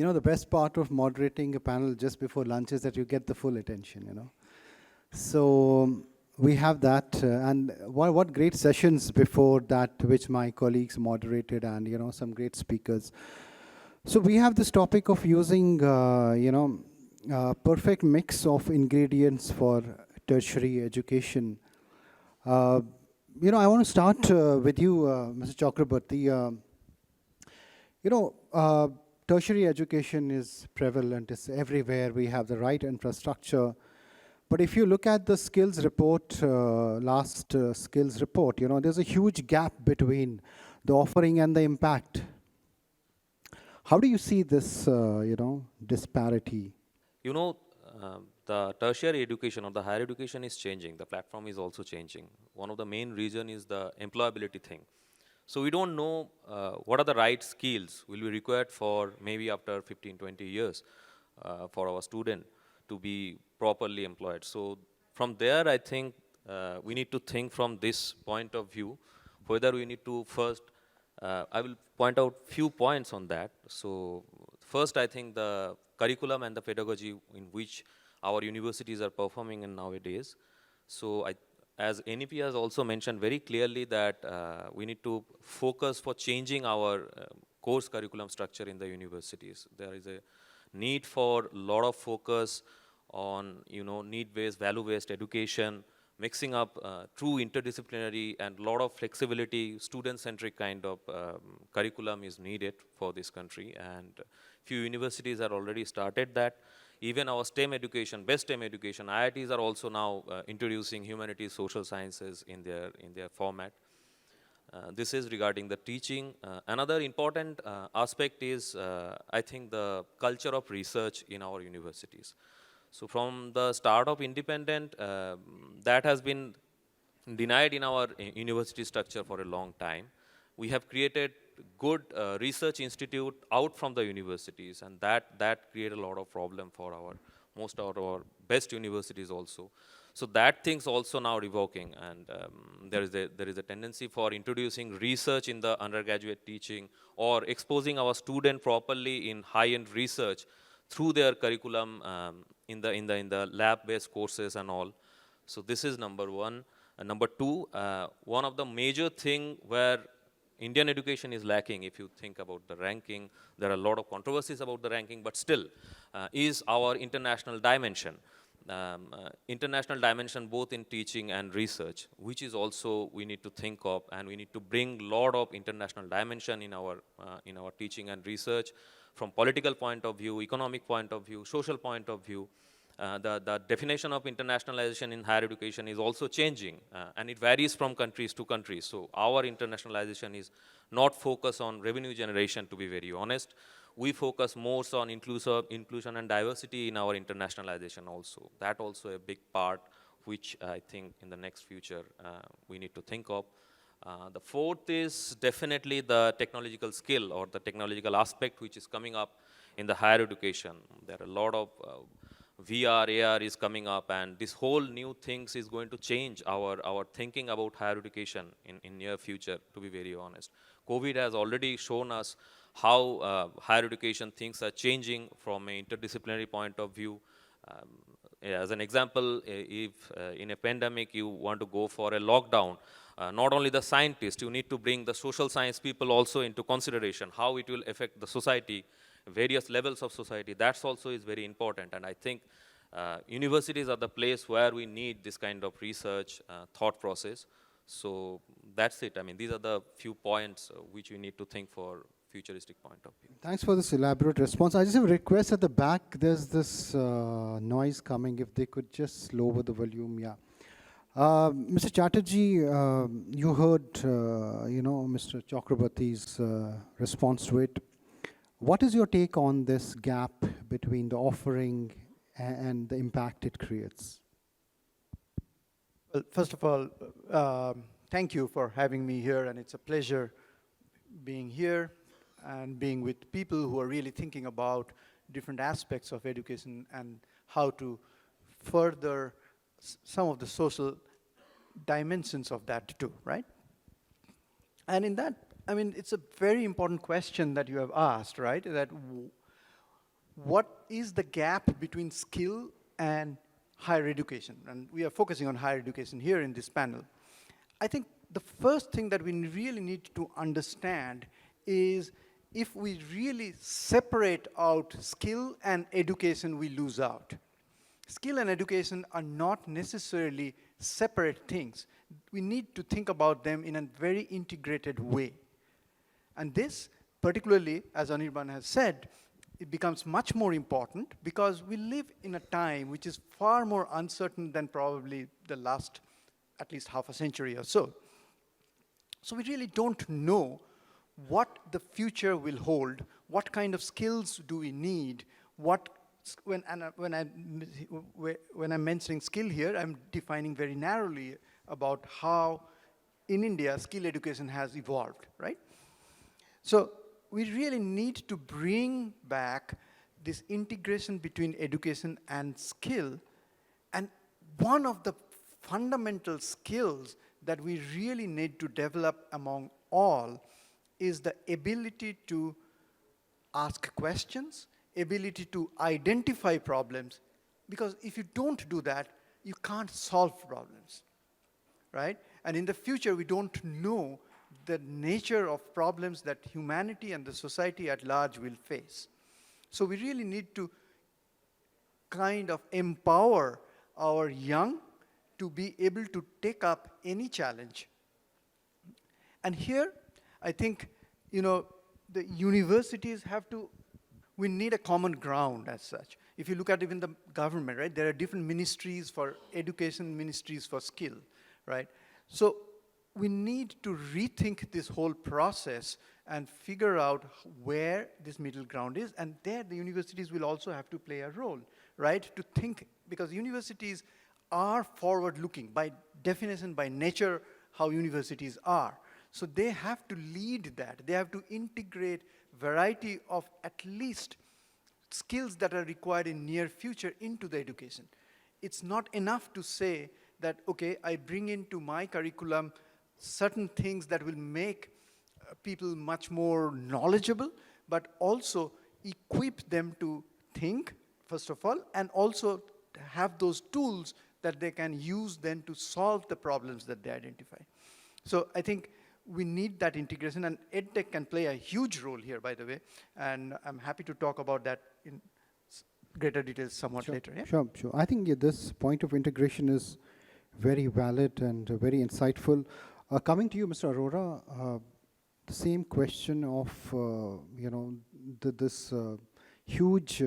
the best part of moderating a panel just before lunch is that you get the full attention. So we have that, and what great sessions before that, which my colleagues moderated, and some great speakers. So we have this topic of using, perfect mix of ingredients for tertiary education. I want to start with you, Mr. Chakraborty. Tertiary education is prevalent, it's everywhere, we have the right infrastructure. But if you look at the skills report, last skills report, there's a huge gap between the offering and the impact. How do you see this, disparity? The tertiary education or the higher education is changing. The platform is also changing. One of the main reason is the employability thing. So we don't know what are the right skills will be required for maybe after 15, 20 years for our student to be properly employed. So from there, I think we need to think from this point of view, whether we need to first, I will point out few points on that. So first, I think the curriculum and the pedagogy in which our universities are performing in nowadays. So as NEP has also mentioned very clearly that we need to focus for changing our course curriculum structure in the universities. There is a need for a lot of focus on, need-based, value-based education, mixing up true interdisciplinary and a lot of flexibility, student-centric kind of curriculum is needed for this country. And few universities have already started that. Even our STEM education, best STEM education, IITs are also now introducing humanities, social sciences in their format. This is regarding the teaching. Another important aspect is, I think, the culture of research in our universities. So from the start of independent, that has been denied in our university structure for a long time. We have created good research institute out from the universities, and that create a lot of problem for most of our best universities also. So that thing's also now revoking, and there is a tendency for introducing research in the undergraduate teaching or exposing our student properly in high-end research through their curriculum in the lab-based courses and all. So this is number one. And number two, one of the major thing where Indian education is lacking, if you think about the ranking, there are a lot of controversies about the ranking, but still, is our international dimension. International dimension both in teaching and research, which is also we need to think of, and we need to bring a lot of international dimension in our teaching and research from political point of view, economic point of view, social point of view. The definition of internationalization in higher education is also changing, and it varies from countries to countries. So our internationalization is not focused on revenue generation, to be very honest. We focus more on inclusion and diversity in our internationalization also. That also a big part, which I think in the next future we need to think of. The fourth is definitely the technological skill or the technological aspect which is coming up in the higher education. There are a lot of VR, AR is coming up, and this whole new things is going to change our thinking about higher education in near future, to be very honest. COVID has already shown us how higher education things are changing from an interdisciplinary point of view. As an example, if in a pandemic you want to go for a lockdown, not only the scientists, you need to bring the social science people also into consideration, how it will affect the society, various levels of society. That's also is very important, and I think universities are the place where we need this kind of research thought process. So that's it. I mean, these are the few points which we need to think for futuristic point of view. Thanks for this elaborate response. I just have a request at the back. There's this noise coming. If they could just lower the volume, yeah. Mr. Chatterjee, you heard, Mr. Chakraborty's response to it. What is your take on this gap between the offering and the impact it creates? Well, first of all, thank you for having me here, and it's a pleasure being here and being with people who are really thinking about different aspects of education and how to further some of the social dimensions of that too, right? And in that, I mean, it's a very important question that you have asked, right? That what is the gap between skill and higher education? And we are focusing on higher education here in this panel. I think the first thing that we really need to understand is if we really separate out skill and education, we lose out. Skill and education are not necessarily separate things. We need to think about them in a very integrated way. And this, particularly, as Anirban has said, it becomes much more important because we live in a time which is far more uncertain than probably the last at least half a century or so. So we really don't know what the future will hold, what kind of skills do we need, when I'm mentioning skill here, I'm defining very narrowly about how in India skill education has evolved, right? So we really need to bring back this integration between education and skill. And one of the fundamental skills that we really need to develop among all is the ability to ask questions, ability to identify problems, because if you don't do that, you can't solve problems, right? And in the future, we don't know the nature of problems that humanity and the society at large will face. So we really need to kind of empower our young to be able to take up any challenge. And here, I think, the universities we need a common ground as such. If you look at even the government, right, there are different ministries for education, ministries for skill, right? So we need to rethink this whole process and figure out where this middle ground is, and there the universities will also have to play a role, right? To think, because universities are forward-looking, by definition, by nature, how universities are. So they have to lead that. They have to integrate variety of at least skills that are required in near future into the education. It's not enough to say that, okay, I bring into my curriculum certain things that will make people much more knowledgeable, but also equip them to think, first of all, and also have those tools that they can use then to solve the problems that they identify. So I think we need that integration, and EdTech can play a huge role here, by the way, and I'm happy to talk about that in greater details somewhat later. Yeah? Sure. I think this point of integration is very valid and very insightful. Coming to you, Mr. Arora, the same question of, this huge,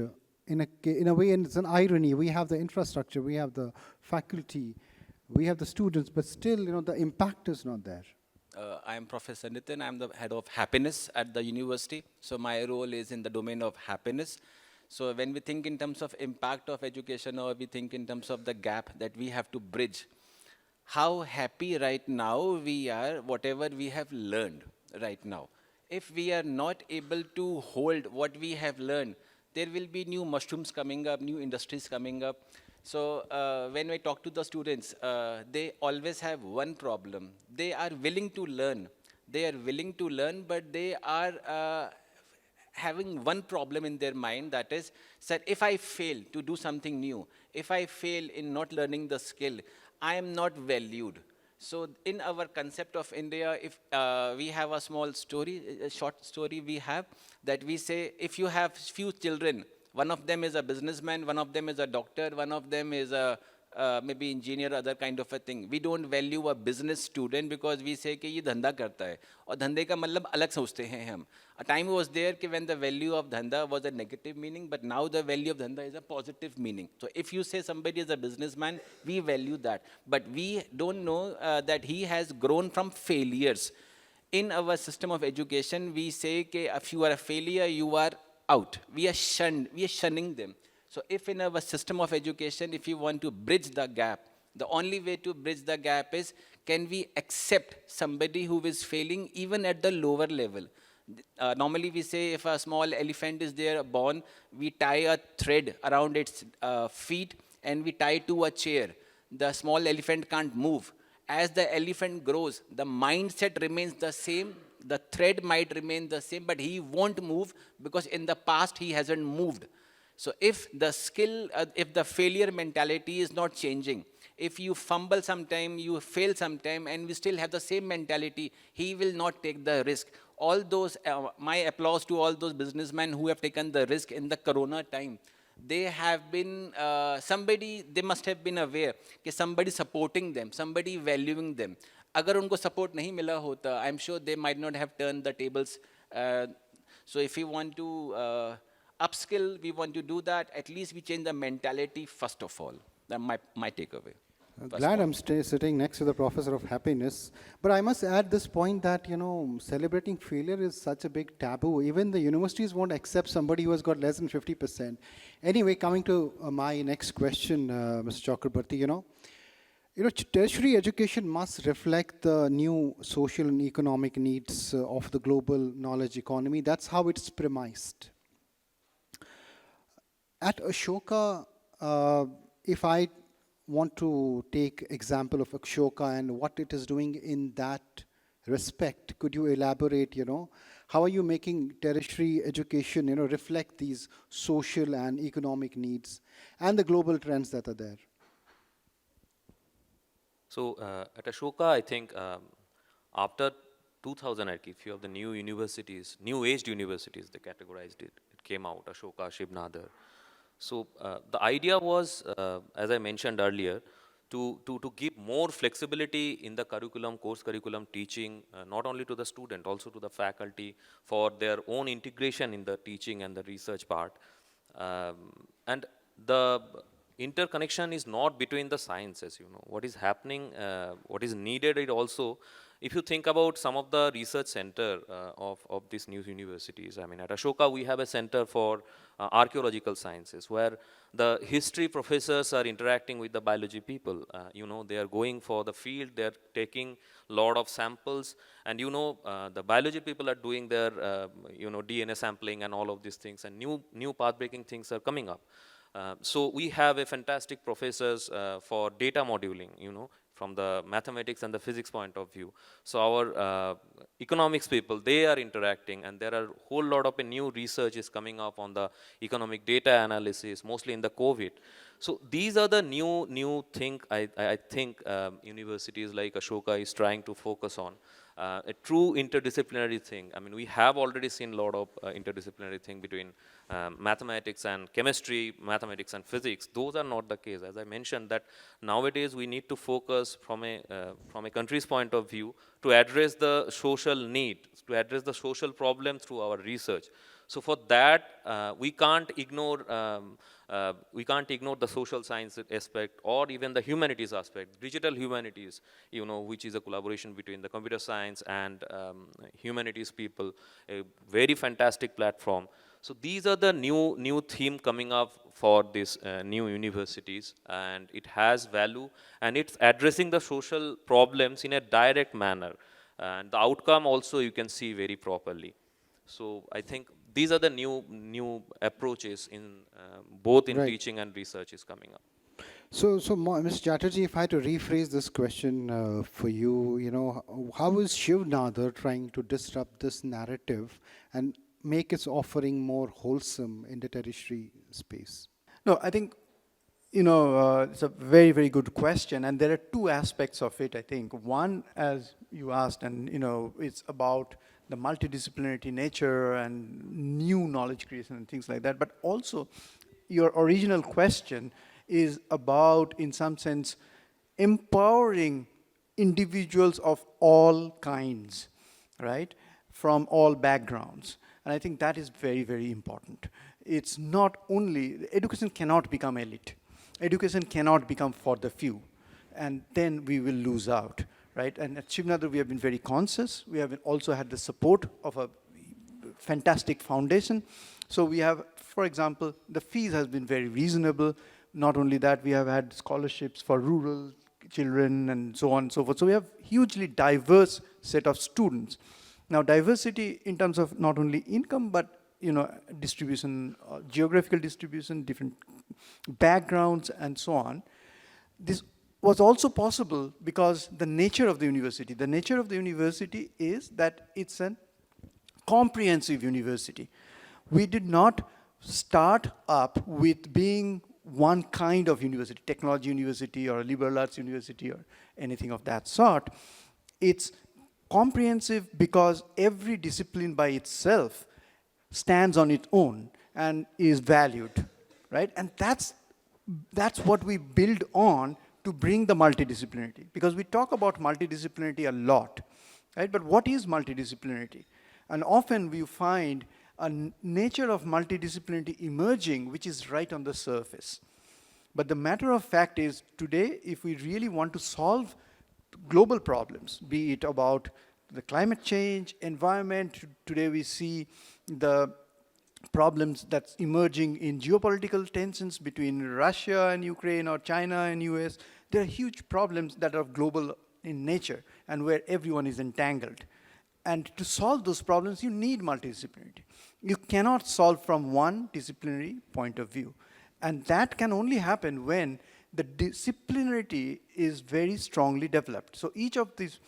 in a way, and it's an irony, we have the infrastructure, we have the faculty, we have the students, but still, the impact is not there. I am Professor Nitin. I am the head of happiness at the university. So my role is in the domain of happiness. So when we think in terms of impact of education, or we think in terms of the gap that we have to bridge, how happy right now we are, whatever we have learned right now. If we are not able to hold what we have learned, there will be new mushrooms coming up, new industries coming up. So when I talk to the students, they always have one problem. They are willing to learn. They are willing to learn, but they are having one problem in their mind, that is, that if I fail to do something new, if I fail in not learning the skill, I am not valued. So in our concept of India, if we have a small story, a short story we have, that we say, if you have few children, one of them is a businessman, one of them is a doctor, one of them is a maybe engineer, other kind of a thing. We don't value a business student because we say कि ये धंधा करता है, और धंधे का मतलब अलग सोचते हैं हम. A time was there when the value of dhanda was a negative meaning, but now the value of dhanda is a positive meaning. So if you say somebody is a businessman, we value that. But we don't know that he has grown from failures. In our system of education, we say that if you are a failure, you are out. We are shunning them. So if in our system of education, if you want to bridge the gap, the only way to bridge the gap is, can we accept somebody who is failing even at the lower level? Normally we say if a small elephant is there born, we tie a thread around its feet and we tie to a chair. The small elephant can't move. As the elephant grows, the mindset remains the same, the thread might remain the same, but he won't move because in the past he hasn't moved. So if the skill, if the failure mentality is not changing, if you fumble sometime, you fail sometime, and we still have the same mentality, he will not take the risk. All those, my applause to all those businessmen who have taken the risk in the corona time. They have been, somebody, they must have been aware that somebody supporting them, somebody valuing them. Agar unko support nahi mila hota, I'm sure they might not have turned the tables. So if we want to upskill, we want to do that, at least we change the mentality first of all. That's my takeaway. Glad I'm sitting next to the professor of happiness. But I must add this point that, celebrating failure is such a big taboo. Even the universities won't accept somebody who has got less than 50%. Anyway, coming to my next question, Mr. Chakraborty, tertiary education must reflect the new social and economic needs of the global knowledge economy. That's how it's premised. At Ashoka, if I want to take example of Ashoka and what it is doing in that respect, could you elaborate, how are you making tertiary education, reflect these social and economic needs and the global trends that are there? So at Ashoka, I think after 2000, a few of the new universities, new-aged universities, they categorized it. It came out, Ashoka, Shiv, Nadar. So the idea was, as I mentioned earlier, to give more flexibility in the curriculum, course curriculum teaching, not only to the student, also to the faculty for their own integration in the teaching and the research part. And the interconnection is not between the sciences, what is happening, what is needed. It also, if you think about some of the research center of these new universities, I mean, at Ashoka, we have a center for archaeological sciences, where the history professors are interacting with the biology people. They are going for the field, they are taking a lot of samples, and the biology people are doing their, DNA sampling and all of these things, and new path-breaking things are coming up. So we have a fantastic professors for data modeling, from the mathematics and the physics point of view. So our economics people, they are interacting, and there are a whole lot of new research is coming up on the economic data analysis, mostly in the COVID. So these are the new thing I think universities like Ashoka is trying to focus on. A true interdisciplinary thing. I mean, we have already seen a lot of interdisciplinary thing between mathematics and chemistry, mathematics and physics. Those are not the case. As I mentioned, that nowadays we need to focus from a country's point of view to address the social need, to address the social problem through our research. So for that, we can't ignore the social science aspect or even the humanities aspect, digital humanities, which is a collaboration between the computer science and humanities people, a very fantastic platform. So these are the new theme coming up for these new universities, and it has value, and it's addressing the social problems in a direct manner. And the outcome also you can see very properly. So I think these are the new approaches in both in teaching and research is coming up. So Mr. Chatterjee, if I had to rephrase this question for you, how is Shiv Nadar trying to disrupt this narrative and make its offering more wholesome in the tertiary space? No, I think, it's a very, very good question. And there are two aspects of it, I think. One, as you asked, and, it's about the multidisciplinary nature and new knowledge creation and things like that. But also, your original question is about, in some sense, empowering individuals of all kinds, right? From all backgrounds. And I think that is very, very important. It's not only, education cannot become elite. Education cannot become for the few. And then we will lose out, right? And at Shiv Nadar, we have been very conscious. We have also had the support of a fantastic foundation. So we have, for example, the fees has been very reasonable. Not only that, we have had scholarships for rural children and so on and so forth. So we have hugely diverse set of students. Now, diversity in terms of not only income, but distribution, geographical distribution, different backgrounds, and so on. This was also possible because the nature of the university. The nature of the university is that it's a comprehensive university. We did not start up with being one kind of university, technology university or a liberal arts university or anything of that sort. It's comprehensive because every discipline by itself stands on its own and is valued, right? And that's what we build on to bring the multidisciplinarity. Because we talk about multidisciplinarity a lot, right? But what is multidisciplinarity? And often we find a nature of multidisciplinarity emerging, which is right on the surface. But the matter of fact is, today, if we really want to solve global problems, be it about the climate change, environment, today we see the problems that's emerging in geopolitical tensions between Russia and Ukraine or China and US. There are huge problems that are global in nature and where everyone is entangled. And to solve those problems, you need multidisciplinarity. You cannot solve from one disciplinary point of view. And that can only happen when the disciplinarity is very strongly developed. So each of these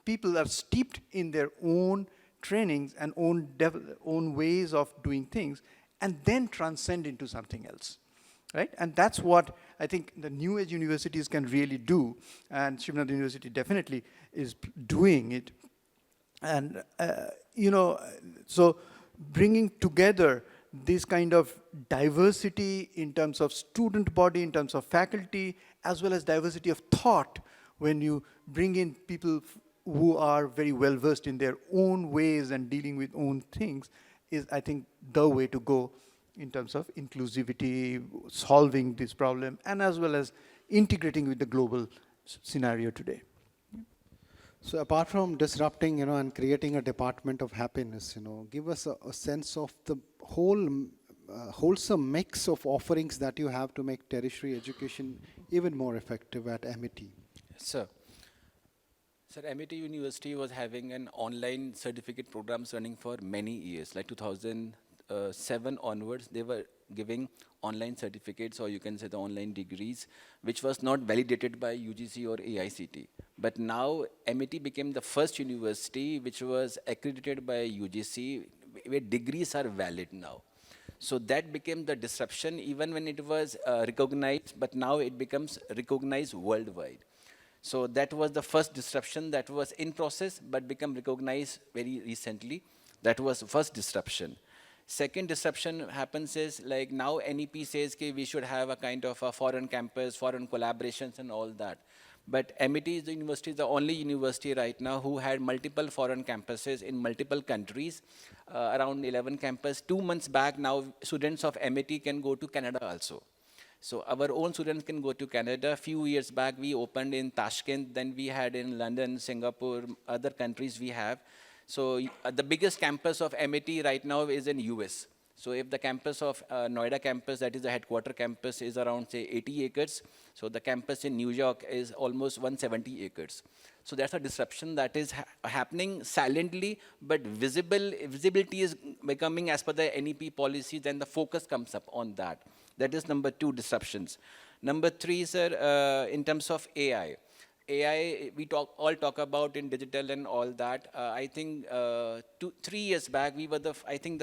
people are steeped in their own trainings and own ways of doing things, and then transcend into something else, right? And that's what I think the new age universities can really do, and Shiv University definitely is doing it. And so bringing together this kind of diversity in terms of student body, in terms of faculty, as well as diversity of thought, when you bring in people who are very well versed in their own ways and dealing with own things, is, I think, the way to go in terms of inclusivity, solving this problem, and as well as integrating with the global scenario today. So apart from disrupting, and creating a department of happiness, give us a sense of the whole wholesome mix of offerings that you have to make tertiary education even more effective at Amity. Sir, Amity University was having an online certificate programs running for many years, like 2007 onwards. They were giving online certificates, or you can say the online degrees, which was not validated by UGC or AICT. But now Amity became the first university which was accredited by UGC, where degrees are valid now. So that became the disruption, even when it was recognized, but now it becomes recognized worldwide. So that was the first disruption that was in process, but become recognized very recently. That was first disruption. Second disruption happens is, like, now NEP says that we should have a kind of a foreign campus, foreign collaborations and all that. But Amity is the only university right now who had multiple foreign campuses in multiple countries, around 11 campuses. 2 months back, now students of Amity can go to Canada also. So our own students can go to Canada. A few years back, we opened in Tashkent, then we had in London, Singapore, other countries we have. So the biggest campus of Amity right now is in US. So if the campus of Noida campus, that is the headquarter campus, is around, say, 80 acres, so the campus in New York is almost 170 acres. So that's a disruption that is happening silently, but visibility is becoming as per the NEP policies, and the focus comes up on that. That is number 2 disruptions. Number 3, sir, in terms of AI. AI, we all talk about in digital and all that. I think 3 years back, we were the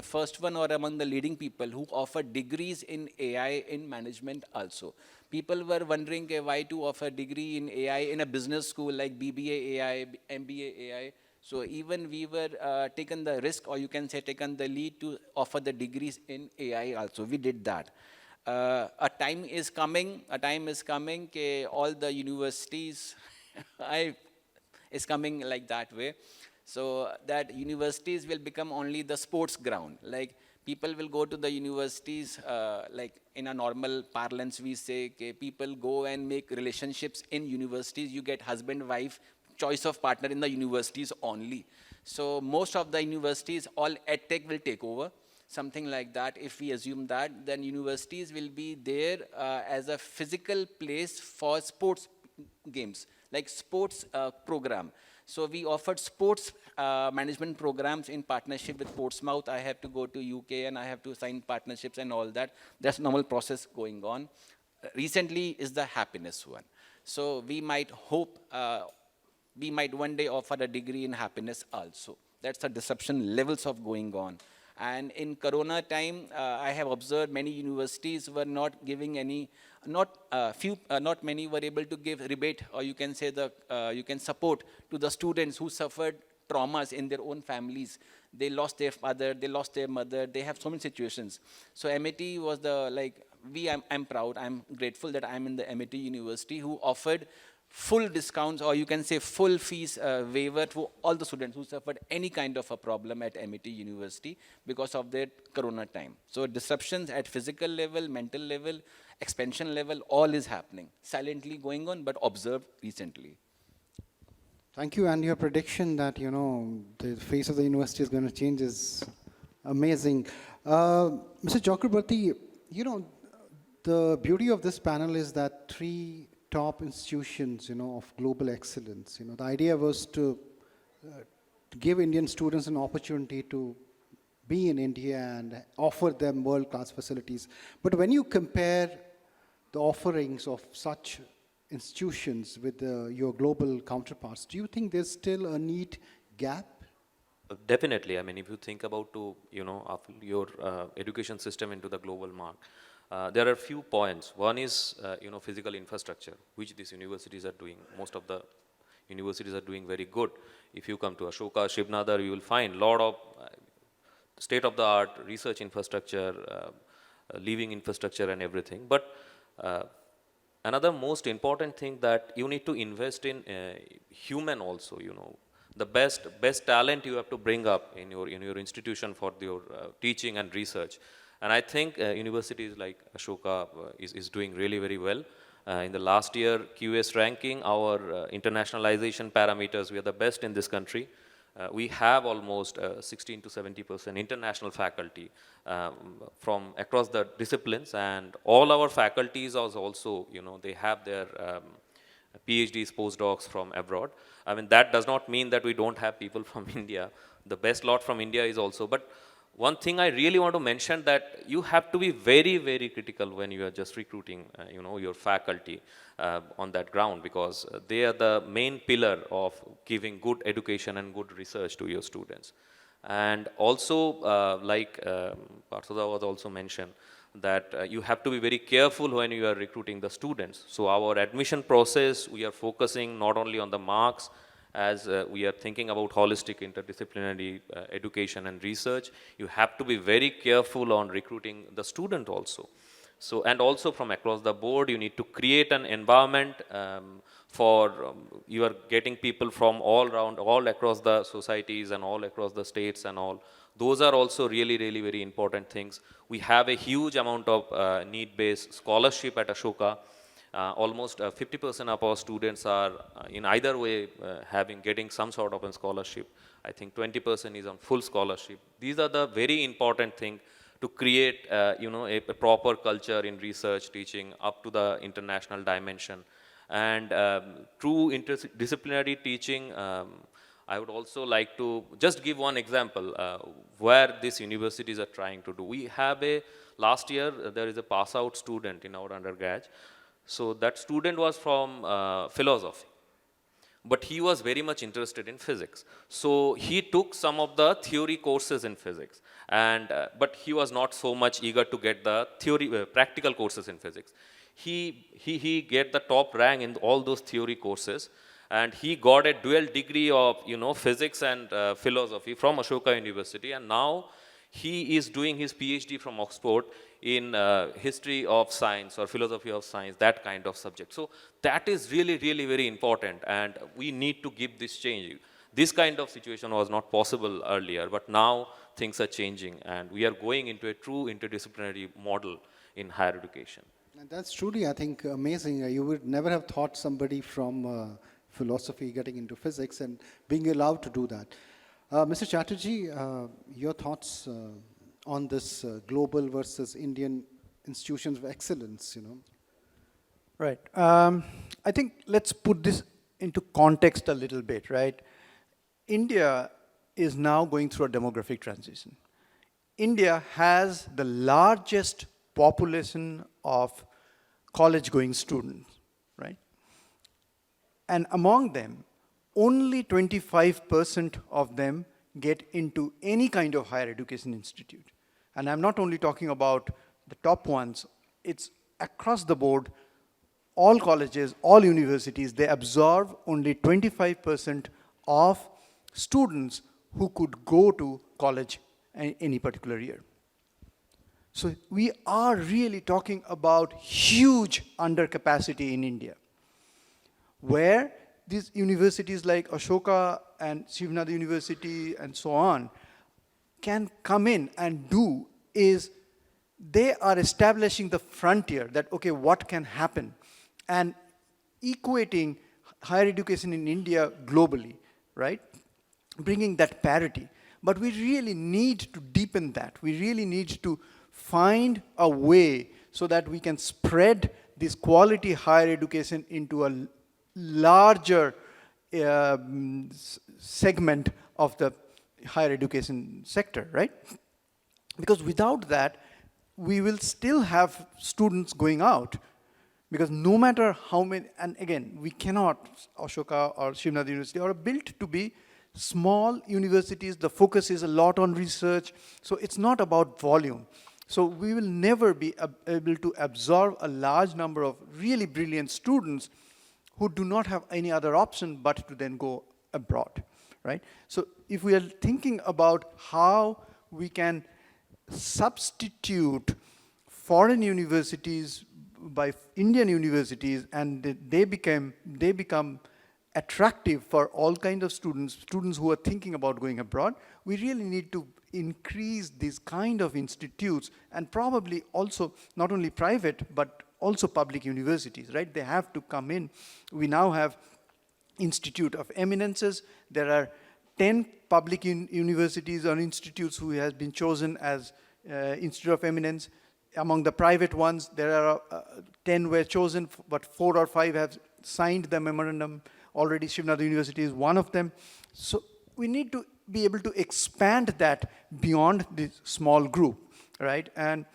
first one or among the leading people who offered degrees in AI in management also. People were wondering why to offer degree in AI in a business school like BBA AI, MBA AI. So even we were taken the risk, or you can say taken the lead to offer the degrees in AI also. We did that. A time is coming, all the universities is coming like that way. So that universities will become only the sports ground. Like, people will go to the universities, like in a normal parlance we say, people go and make relationships in universities. You get husband, wife, choice of partner in the universities only. So most of the universities, all edtech will take over. Something like that. If we assume that, then universities will be there as a physical place for sports games, like sports program. So we offered sports management programs in partnership with Portsmouth. I have to go to UK and I have to sign partnerships and all that. That's normal process going on. Recently is the happiness one. So we might hope, we might one day offer a degree in happiness also. That's the disruption levels of going on. And in Corona time, I have observed many universities were not giving any, not many were able to give rebate, or you can say you can support to the students who suffered traumas in their own families. They lost their father, they lost their mother, they have so many situations. So Amity was I'm proud, I'm grateful that I'm in the Amity University who offered full discounts, or you can say full fees waiver to all the students who suffered any kind of a problem at Amity University because of their Corona time. So disruptions at physical level, mental level, expansion level, all is happening, silently going on, but observed recently. Thank you, and your prediction that, the face of the university is going to change is amazing. Mr. Chakraborty, the beauty of this panel is that three top institutions, of global excellence. The idea was to give Indian students an opportunity to be in India and offer them world-class facilities. But when you compare the offerings of such institutions with your global counterparts, do you think there's still a neat gap? Definitely. I mean, if you think about your education system into the global mark, there are a few points. One is, physical infrastructure, which these universities are doing. Most of the universities are doing very good. If you come to Ashoka, Shiv, Nadar, you will find a lot of state-of-the-art research infrastructure, living infrastructure and everything. But another most important thing that you need to invest in human also, the best talent you have to bring up in your institution for your teaching and research. And I think universities like Ashoka is doing really very well. In the last year QS ranking, our internationalization parameters, we are the best in this country. We have almost 16 to 70% international faculty from across the disciplines, and all our faculties are also, they have their PhDs, postdocs from abroad. I mean, that does not mean that we don't have people from India. The best lot from India is also, but one thing I really want to mention that you have to be very, very critical when you are just recruiting, your faculty on that ground, because they are the main pillar of giving good education and good research to your students. And also, like Partha was also mentioned, that you have to be very careful when you are recruiting the students. So our admission process, we are focusing not only on the marks, as we are thinking about holistic interdisciplinary education and research. You have to be very careful on recruiting the student also. So, and also from across the board, you need to create an environment for you are getting people from all around, all across the societies and all across the states and all. Those are also really, really very important things. We have a huge amount of need-based scholarship at Ashoka. Almost 50% of our students are in either way getting some sort of a scholarship. I think 20% is on full scholarship. These are the very important thing to create a proper culture in research teaching up to the international dimension. And true interdisciplinary teaching, I would also like to just give one example where these universities are trying to do. We have last year there is a pass out student in our undergrad. So that student was from philosophy, but he was very much interested in physics. So he took some of the theory courses in physics, and but he was not so much eager to get the practical courses in physics. He get the top rank in all those theory courses, and he got a dual degree of physics and philosophy from Ashoka University, and now he is doing his PhD from Oxford in history of science or philosophy of science, that kind of subject. So that is really, really very important, and we need to give this change. This kind of situation was not possible earlier, but now things are changing, and we are going into a true interdisciplinary model in higher education. And that's truly, I think, amazing. You would never have thought somebody from philosophy getting into physics and being allowed to do that. Mr. Chatterjee, your thoughts on this global versus Indian institutions of excellence, Right. I think let's put this into context a little bit, right? India is now going through a demographic transition. India has the largest population of college-going students, right? And among them, only 25% of them get into any kind of higher education institute. And I'm not only talking about the top ones, it's across the board, all colleges, all universities, they absorb only 25% of students who could go to college any particular year. So we are really talking about huge undercapacity in India, where these universities like Ashoka and Shiv University and so on can come in and do is they are establishing the frontier that, okay, what can happen, and equating higher education in India globally, right? Bringing that parity. But we really need to deepen that. We really need to find a way so that we can spread this quality higher education into a larger segment of the higher education sector, right? Because without that, we will still have students going out. Because no matter how many, and again, we cannot, Ashoka or Shiv University are built to be small universities. The focus is a lot on research. So it's not about volume. So we will never be able to absorb a large number of really brilliant students who do not have any other option but to then go abroad, right? So if we are thinking about how we can substitute foreign universities by Indian universities, and they become attractive for all kinds of students who are thinking about going abroad, we really need to increase these kind of institutes, and probably also not only private, but also public universities, right? They have to come in. We now have Institute of Eminences. There are 10 public universities or institutes who has been chosen as Institute of Eminence. Among the private ones, there are 10 were chosen, but 4 or 5 have signed the memorandum already. Shiv University is one of them. So we need to be able to expand that beyond this small group, right? And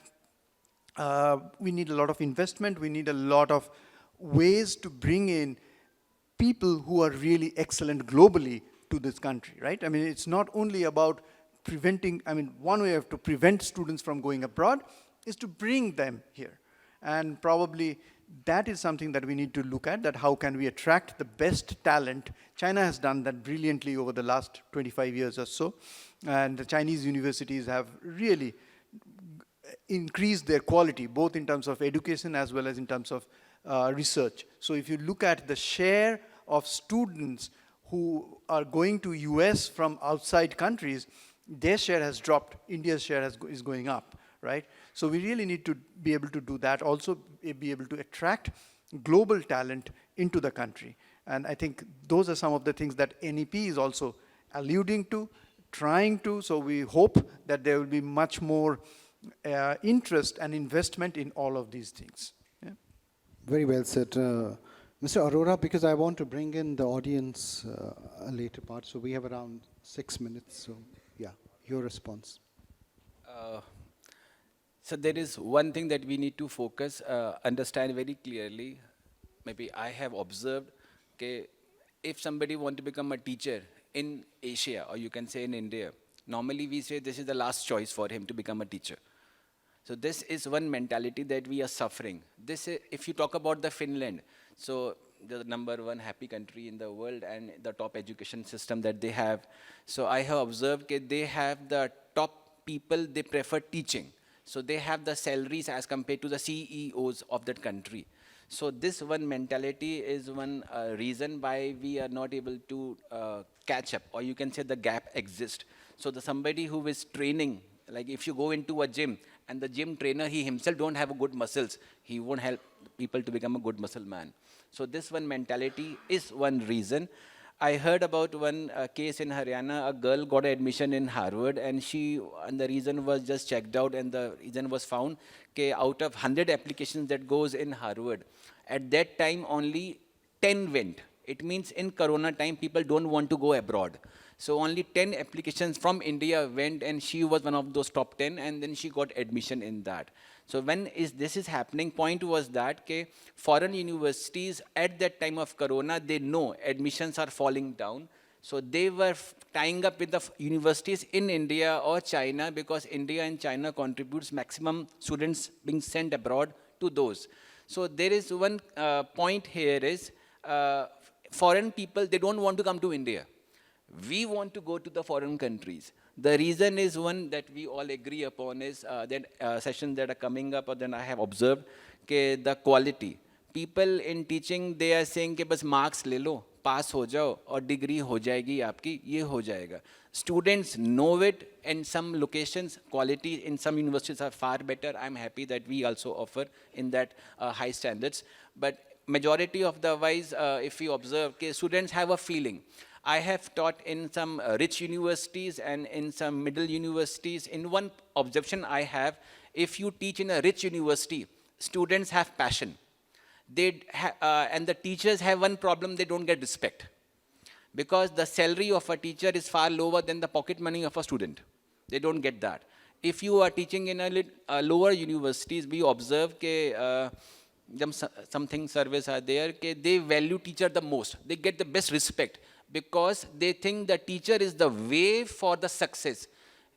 we need a lot of investment. We need a lot of ways to bring in people who are really excellent globally to this country, right? I mean, it's not only about preventing, I mean, one way to prevent students from going abroad is to bring them here. And probably that is something that we need to look at, that how can we attract the best talent. China has done that brilliantly over the last 25 years or so. And the Chinese universities have really increased their quality, both in terms of education as well as in terms of research. So if you look at the share of students who are going to US from outside countries, their share has dropped, India's share is going up, right? So we really need to be able to do that, also be able to attract global talent into the country. And I think those are some of the things that NEP is also alluding to, trying to, so we hope that there will be much more interest and investment in all of these things. Yeah. Very well said. Mr. Arora, because I want to bring in the audience a later part, so we have around 6 minutes, so yeah, your response. So there is one thing that we need to focus, understand very clearly. Maybe I have observed, okay, if somebody want to become a teacher in Asia, or you can say in India, normally we say this is the last choice for him to become a teacher. So this is one mentality that we are suffering. This is, if you talk about the Finland, so the #1 happy country in the world and the top education system that they have. So I have observed that they have the top people, they prefer teaching. So they have the salaries as compared to the CEOs of that country. So this one mentality is one reason why we are not able to catch up, or you can say the gap exists. So somebody who is training, like if you go into a gym and the gym trainer, he himself don't have good muscles, he won't help people to become a good muscle man. So this one mentality is one reason. I heard about one case in Haryana. A girl got admission in Harvard, and the reason was just checked out, and the reason was found, okay, out of 100 applications that goes in Harvard, at that time only 10 went. It means in Corona time, people don't want to go abroad. So only 10 applications from India went, and she was one of those top 10, and then she got admission in that. So when this is happening, point was that foreign universities at that time of Corona, they know admissions are falling down. So they were tying up with the universities in India or China because India and China contributes maximum students being sent abroad to those. So there is one point here is foreign people, they don't want to come to India. We want to go to the foreign countries. The reason is one that we all agree upon is that sessions that are coming up, or then I have observed, ke the quality. People in teaching, they are saying कि बस marks ले लो, pass हो जाओ और degree हो जाएगी आपकी, ये हो जाएगा. Students know it, and some locations, quality in some universities are far better. I'm happy that we also offer in that high standards. But majority of the wise, if you observe, okay, students have a feeling. I have taught in some rich universities and in some middle universities. In one observation I have, if you teach in a rich university, students have passion. And the teachers have one problem, they don't get respect. Because the salary of a teacher is far lower than the pocket money of a student. They don't get that. If you are teaching in a lower universities, we observe that something surveys are there, they value teacher the most. They get the best respect because they think the teacher is the way for the success.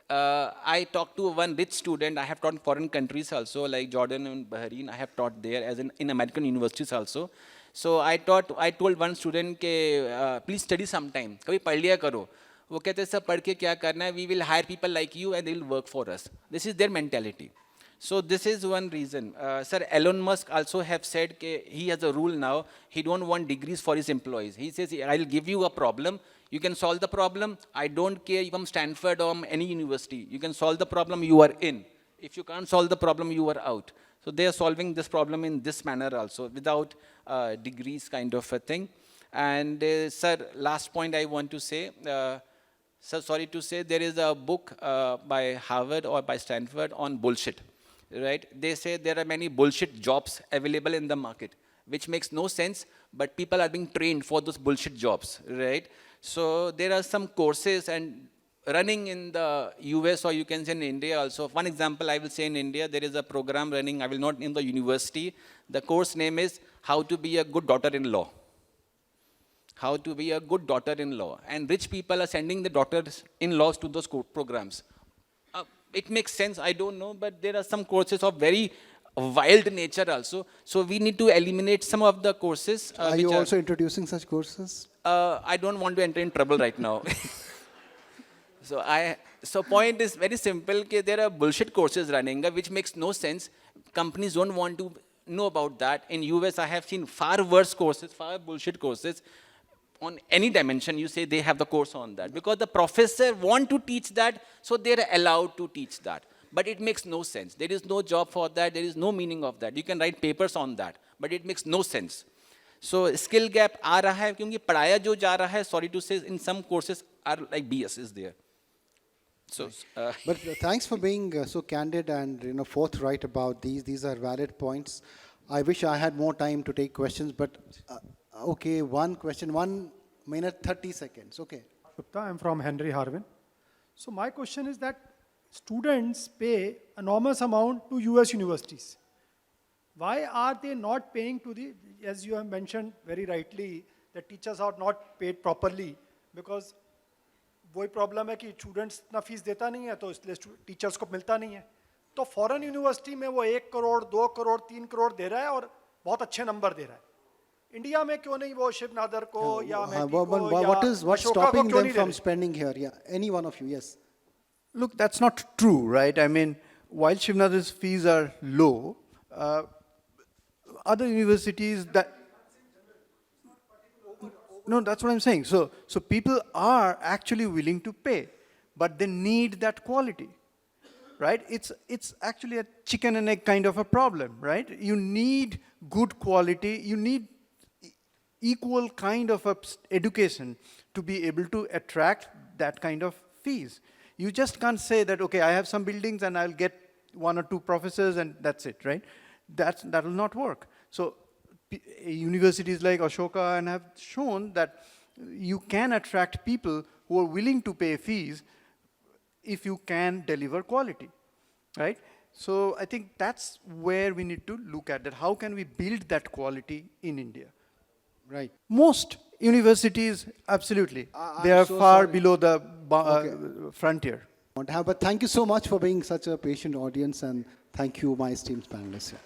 I talked to one rich student. I have taught in foreign countries also, like Jordan and Bahrain. I have taught there as in American universities also. So I told one student, please study sometime. कभी पढ़ लिया करो. वो कहते सब पढ़ के क्या करना है? We will hire people like you and they will work for us. This is their mentality. So this is one reason. Sir, Elon Musk also have said he has a rule now. He don't want degrees for his employees. He says, I'll give you a problem. You can solve the problem. I don't care if I'm Stanford or any university. You can solve the problem, you are in. If you can't solve the problem, you are out. So they are solving this problem in this manner also, without degrees kind of a thing. And sir, last point I want to say, sir, sorry to say, there is a book by Harvard or by Stanford on bullshit. Right? They say there are many bullshit jobs available in the market, which makes no sense, but people are being trained for those bullshit jobs, right? So there are some courses and running in the US, or you can say in India also. One example I will say in India, there is a program running, I will not name the university. The course name is How to be a Good Daughter-in-Law. How to be a good daughter-in-law. And rich people are sending the daughters-in-laws to those programs. It makes sense, I don't know, but there are some courses of very wild nature also. So we need to eliminate some of the courses. Are you also introducing such courses? I don't want to enter in trouble right now. So point is very simple, there are bullshit courses running, which makes no sense. Companies don't want to know about that. In US, I have seen far worse courses, far bullshit courses. On any dimension, you say they have the course on that. Because the professor want to teach that, so they're allowed to teach that. But it makes no sense. There is no job for that. There is no meaning of that. You can write papers on that, but it makes no sense. So skill gap आ रहा है क्योंकि पढ़ाया जो जा रहा है, sorry to say, in some courses are like BS is there. So, but thanks for being so candid and forthright about these. These are valid points. I wish I had more time to take questions, but okay, one question, 1 minute, 30 seconds. Okay. Gupta, I'm from Henry Harvin. So my question is that students pay enormous amount to US universities. Why are they not paying to the, as you have mentioned very rightly, the teachers are not paid properly because वही problem है कि students इतना fees देता नहीं है तो इसलिए teachers को मिलता नहीं है. तो फॉरेन यूनिवर्सिटी में वो 1 करोड़ 2 करोड़ 3 करोड़ दे रहा है और बहुत अच्छे नंबर दे रहा है. इंडिया में क्यों नहीं वो शिव नादर को या अमिटी को या what's stopping them from spending here? Yeah, any one of you, yes. Look, that's not true, right? I mean, while Shiv Nadar's fees are low, other universities that... No, that's what I'm saying. So people are actually willing to pay, but they need that quality, right? It's actually a chicken and egg kind of a problem, right? You need good quality. You need equal kind of education to be able to attract that kind of fees. You just can't say that, okay, I have some buildings and I'll get 1 or 2 professors and that's it, right? That will not work. So universities like Ashoka and have shown that you can attract people who are willing to pay fees if you can deliver quality, right? So I think that's where we need to look at that. How can we build that quality in India? Right. Most Universities, absolutely. They I'm are so far sorry. below the frontier. But thank you so much for being such a patient audience, and thank you, my esteemed panelists here.